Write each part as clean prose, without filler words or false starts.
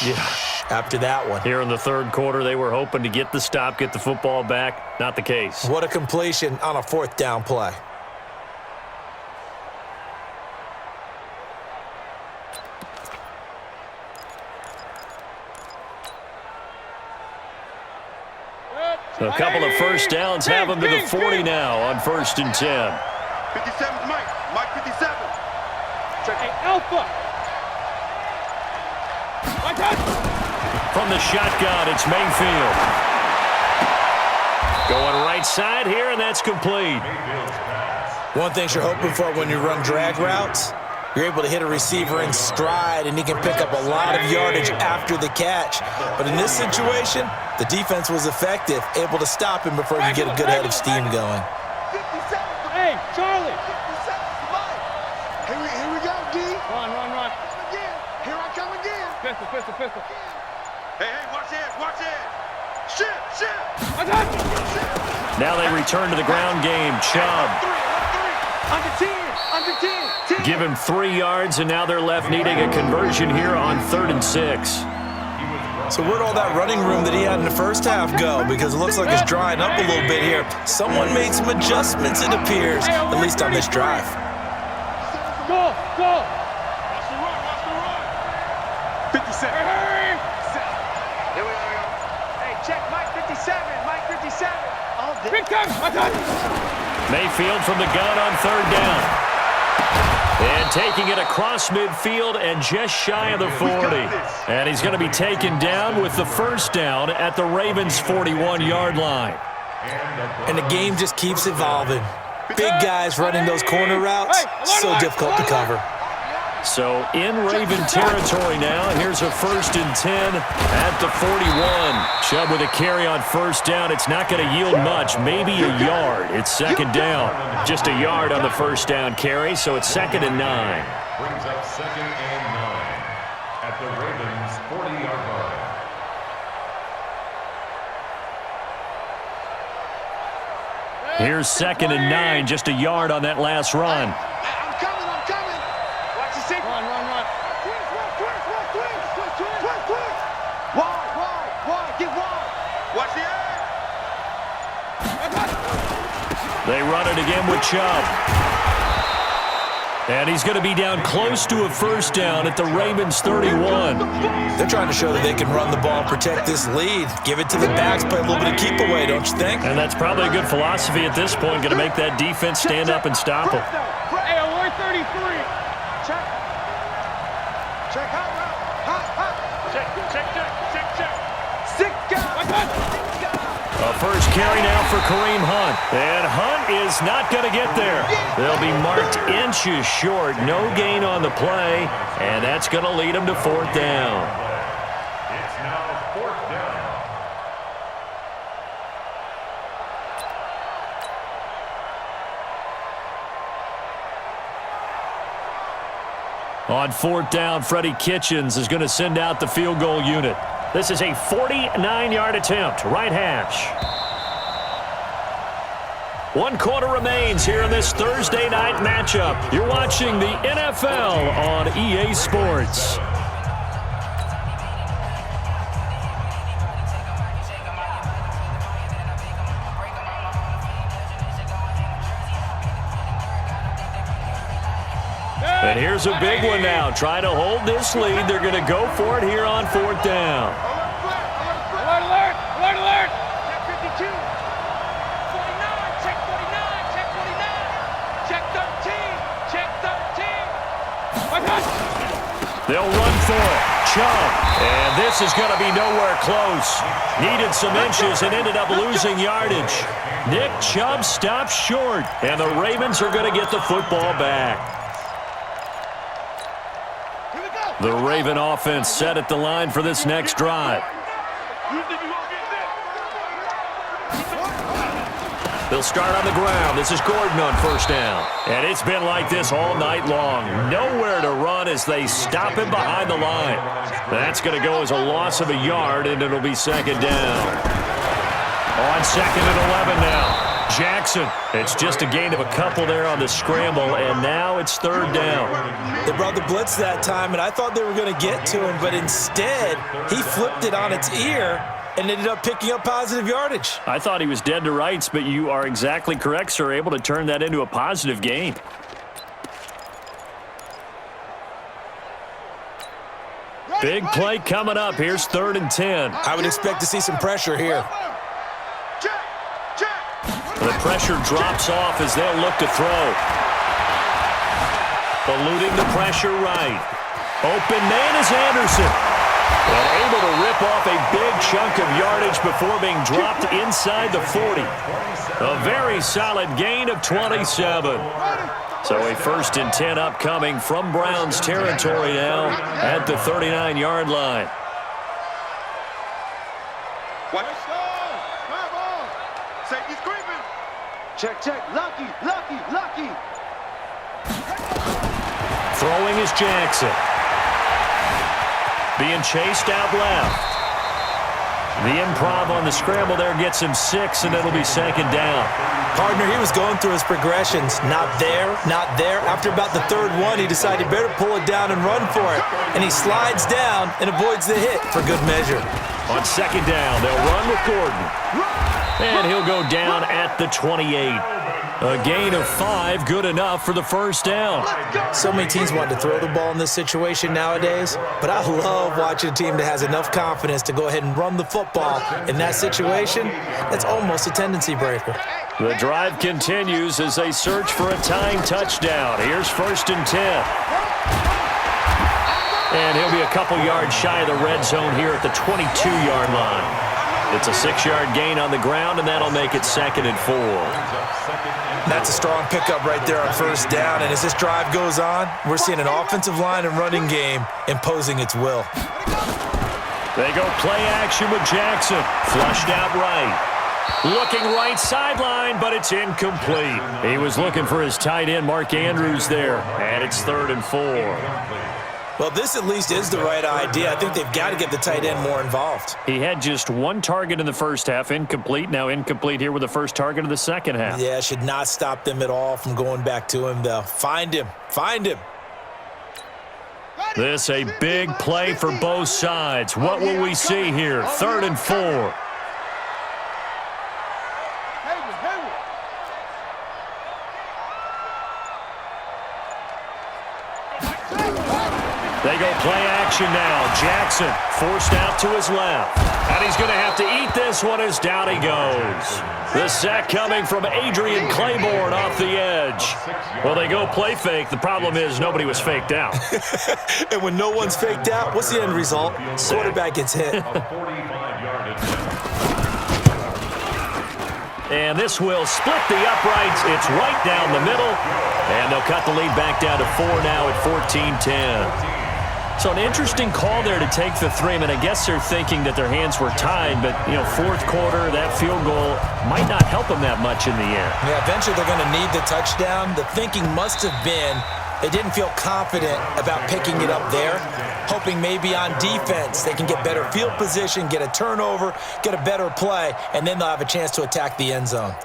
Yeah, after that one. Here in the third quarter, they were hoping to get the stop, get the football back. Not the case. What a completion on a fourth down play. A couple of first downs have them to the 40 now on 1st and 10. 57's Mike. Mike 57. Check. Hey, Alpha. From the shotgun, it's Mayfield. Going right side here, and that's complete. One thing you're hoping for when you run drag routes, you're able to hit a receiver in stride, and he can pick up a lot of yardage after the catch. But in this situation, the defense was effective, able to stop him before he could get a good head of steam going. 57. Hey, Charlie. 57's Mike. Here we go, D. Run. Again. Here I come again. Pistol. Hey, watch this. Shift. Now they return to the ground game. Chubb. Under 10. Give him 3 yards, and now they're left needing a conversion here on 3rd and 6. So where'd all that running room that he had in the first half go? Because it looks like it's drying up a little bit here. Someone made some adjustments, it appears, at least on this drive. Go. Watch the run. 57. Here we go. Hey, check Mike 57. Big time. Mayfield from the gun on 3rd down. And taking it across midfield and just shy of the 40. And he's going to be taken down with the first down at the Ravens' 41-yard line. And the game just keeps evolving. Big guys running those corner routes, so difficult to cover. So in Raven territory now. Here's a 1st and 10 at the 41. Chubb with a carry on first down. It's not going to yield much, maybe a yard. It's 2nd down. Just a yard on the first down carry, so it's 2nd and 9. Brings up 2nd and 9 at the Ravens' 40-yard line. Here's 2nd and 9, just a yard on that last run. I'm coming. Watch the second. Run. Twist. Wide. Get wide. Watch the edge. They run it again with Chubb. And he's going to be down close to a first down at the Ravens' 31. They're trying to show that they can run the ball, protect this lead. Give it to the backs, play a little bit of keep away, don't you think? And that's probably a good philosophy at this point, going to make that defense stand up and stop him. Hey, we're 33. Check hot route. Check. Sick guy. A first carry now for Kareem Hunt. And Hunt is not going to get there. They'll be marked inches short. No gain on the play. And that's going to lead them to 4th down. It's now 4th down. On 4th down, Freddie Kitchens is going to send out the field goal unit. This is a 49-yard attempt, right hash. 1 quarter remains here in this Thursday night matchup. You're watching the NFL on EA Sports. And here's a big one now. Trying to hold this lead. They're going to go for it here on 4th down. Alert. Check 52. 49. Check 49. Check 13. They'll run for it. Chubb. And this is going to be nowhere close. Needed some inches and ended up losing yardage. Nick Chubb stops short. And the Ravens are going to get the football back. The Raven offense set at the line for this next drive. They'll start on the ground. This is Gordon on first down. And it's been like this all night long. Nowhere to run as they stop him behind the line. That's going to go as a loss of a yard, and it'll be 2nd down. On 2nd and 11 now. Jackson. It's just a gain of a couple there on the scramble, and now it's third down. They brought the blitz that time, and I thought they were going to get to him, but instead he flipped it on its ear and ended up picking up positive yardage. I thought he was dead to rights, but you are exactly correct, sir. Able to turn that into a positive gain. Big play coming up. Here's 3rd and 10. I would expect to see some pressure here. The pressure drops off as they'll look to throw. Eluding the pressure right. Open man is Anderson. And able to rip off a big chunk of yardage before being dropped inside the 40. A very solid gain of 27. So a 1st and 10 upcoming from Browns territory now at the 39-yard line. Safety's creeping. Check. Lucky. Throwing is Jackson. Being chased out left. The improv on the scramble there gets him 6, and it'll be 2nd down. Partner, he was going through his progressions. Not there. After about the 3rd one, he decided better pull it down and run for it. And he slides down and avoids the hit for good measure. On 2nd down, they'll run with Gordon. And he'll go down at the 28. A gain of 5, good enough for the 1st down. So many teams want to throw the ball in this situation nowadays, but I love watching a team that has enough confidence to go ahead and run the football. In that situation, that's almost a tendency breaker. The drive continues as they search for a tying touchdown. Here's 1st and 10. And he'll be a couple yards shy of the red zone here at the 22-yard line. It's a 6-yard gain on the ground, and that'll make it 2nd and 4. That's a strong pickup right there on 1st down, and as this drive goes on, we're seeing an offensive line and running game imposing its will. They go play action with Jackson. Flushed out right. Looking right sideline, but it's incomplete. He was looking for his tight end, Mark Andrews, there, and it's 3rd and 4. Well, this at least is the right idea. I think they've got to get the tight end more involved. He had just 1 target in the first half, incomplete. Now incomplete here with the first target of the second half. Yeah, should not stop them at all from going back to him, though. Find him. This a big play for both sides. What will we see here? 3rd and 4. They go play action now. Jackson forced out to his left. And he's going to have to eat this one as down he goes. The sack coming from Adrian Claiborne off the edge. Well, they go play fake. The problem is nobody was faked out. And when no one's faked out, what's the end result? Quarterback gets hit. And this will split the uprights. It's right down the middle. And they'll cut the lead back down to 4 now at 14-10. So an interesting call there to take the 3. I mean, I guess they're thinking that their hands were tied, but, you know, 4th quarter, that field goal might not help them that much in the end. Yeah, eventually they're going to need the touchdown. The thinking must have been they didn't feel confident about picking it up there, hoping maybe on defense they can get better field position, get a turnover, get a better play, and then they'll have a chance to attack the end zone.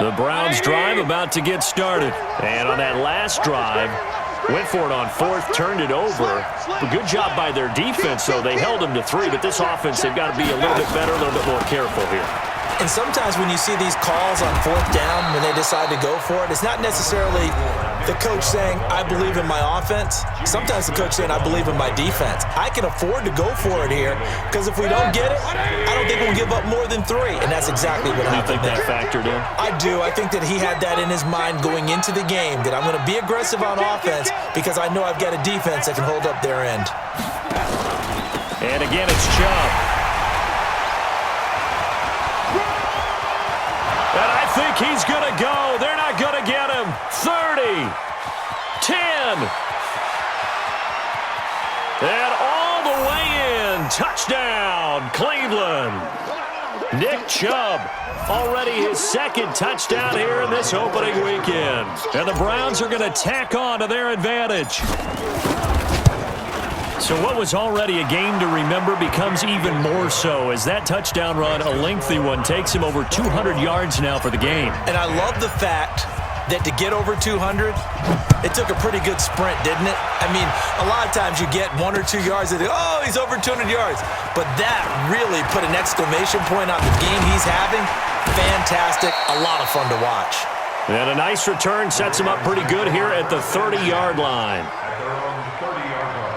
The Browns drive about to get started. And on that last drive, went for it on 4th, turned it over. A good job by their defense, though. They held them to 3, but this offense, they've got to be a little bit better, a little bit more careful here. And sometimes when you see these calls on 4th down, when they decide to go for it, it's not necessarily the coach saying, I believe in my offense. Sometimes the coach saying, I believe in my defense. I can afford to go for it here because if we don't get it, I don't think we'll give up more than 3. And that's exactly what happened. You think that factored in? I do. I think that he had that in his mind going into the game, that I'm going to be aggressive on offense because I know I've got a defense that can hold up their end. And again, it's Chubb. And I think he's going to go. They're not going to get him. 30, 10. And all the way in. Touchdown, Cleveland. Nick Chubb, already his second touchdown here in this opening weekend. And the Browns are going to tack on to their advantage. So what was already a game to remember becomes even more so as that touchdown run, a lengthy one, takes him over 200 yards now for the game. And I love the fact that to get over 200, it took a pretty good sprint, didn't it? I mean, a lot of times you get 1 or 2 yards and oh, he's over 200 yards. But that really put an exclamation point on the game he's having. Fantastic. A lot of fun to watch. And a nice return sets him up pretty good here at the 30-yard line. At their own 30-yard line.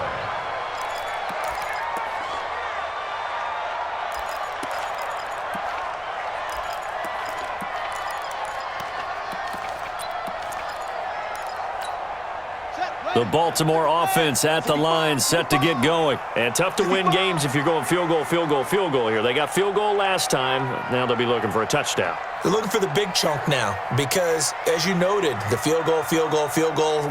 The Baltimore offense at the line, set to get going. And tough to win games if you're going field goal, field goal, field goal here. They got field goal last time. Now they'll be looking for a touchdown. They're looking for the big chunk now because, as you noted, the field goal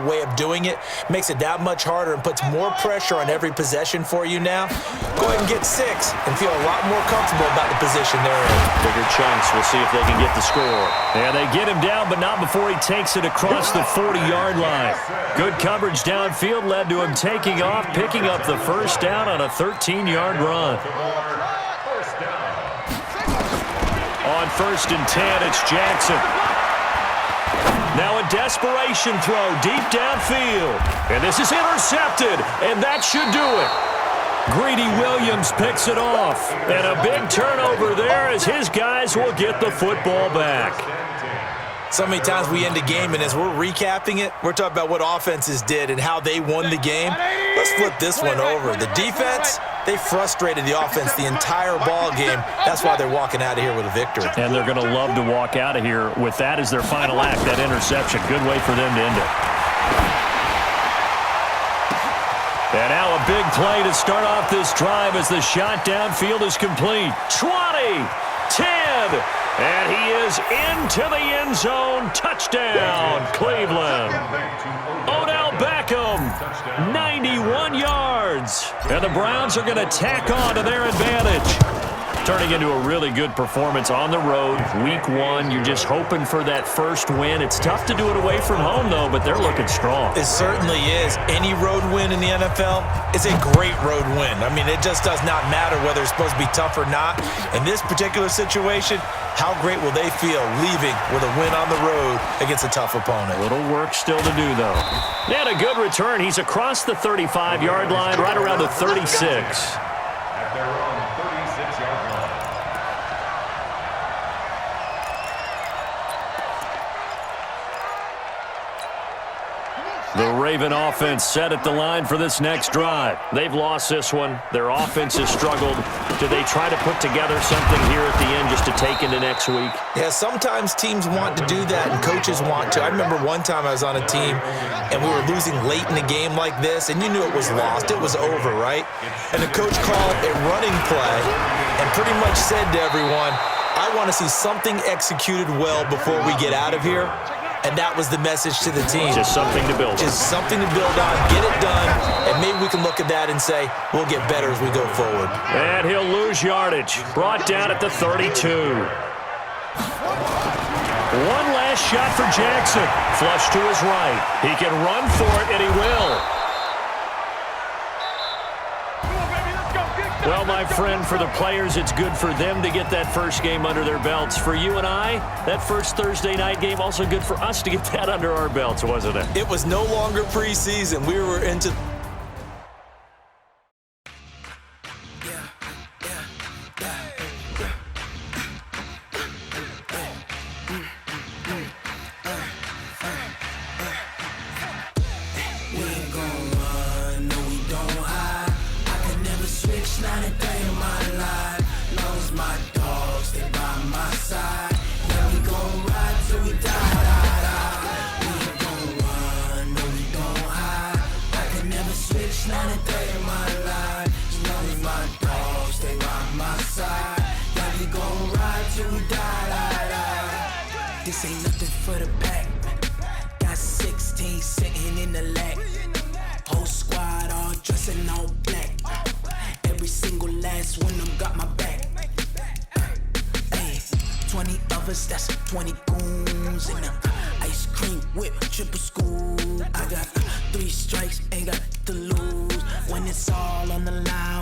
way of doing it makes it that much harder and puts more pressure on every possession for you now. Go ahead and get 6 and feel a lot more comfortable about the position they're in. Bigger chunks. We'll see if they can get the score. And they get him down, but not before he takes it across the 40-yard line. Good coverage downfield led to him taking off, picking up the first down on a 13-yard run. On 1st and 10, it's Jackson. Now a desperation throw deep downfield. And this is intercepted, and that should do it. Greedy Williams picks it off. And a big turnover there as his guys will get the football back. So many times we end a game, and as we're recapping it, we're talking about what offenses did and how they won the game. Let's flip this one over. The defense, they frustrated the offense the entire ball game. That's why they're walking out of here with a victory. And they're going to love to walk out of here with that as their final act, that interception. Good way for them to end it. And now a big play to start off this drive as the shot downfield is complete. 20, 10, and he is into the end zone. Touchdown, Cleveland. Odell Beckham, 91 yards. And the Browns are going to tack on to their advantage. Turning into a really good performance on the road. Week 1, you're just hoping for that first win. It's tough to do it away from home, though, but they're looking strong. It certainly is. Any road win in the NFL is a great road win. I mean, it just does not matter whether it's supposed to be tough or not. In this particular situation, how great will they feel leaving with a win on the road against a tough opponent? A little work still to do, though. And a good return. He's across the 35-yard line, right around the 36. At their own 36-yard line. The Raven offense set at the line for this next drive. They've lost this one. Their offense has struggled. Do they try to put together something here at the end just to take into next week? Yeah, sometimes teams want to do that and coaches want to. I remember one time I was on a team and we were losing late in a game like this and you knew it was lost. It was over, right? And the coach called a running play and pretty much said to everyone, I want to see something executed well before we get out of here. And that was the message to the team. Just something to build on. Just something to build on, get it done, and maybe we can look at that and say, we'll get better as we go forward. And he'll lose yardage. Brought down at the 32. One last shot for Jackson. Flush to his right. He can run for it, and he will. Well, my friend, for the players, it's good for them to get that first game under their belts. For you and I, that first Thursday night game, also good for us to get that under our belts, wasn't it? It was no longer preseason. We were into... This ain't nothing for the back. Got 16 sitting in the lap. Whole squad all dressing all black. Every single last one of them got my back. lovers, that's 20 goons. And ice cream whip, triple scoop. I got 3 strikes, ain't got to lose. When it's all on the line,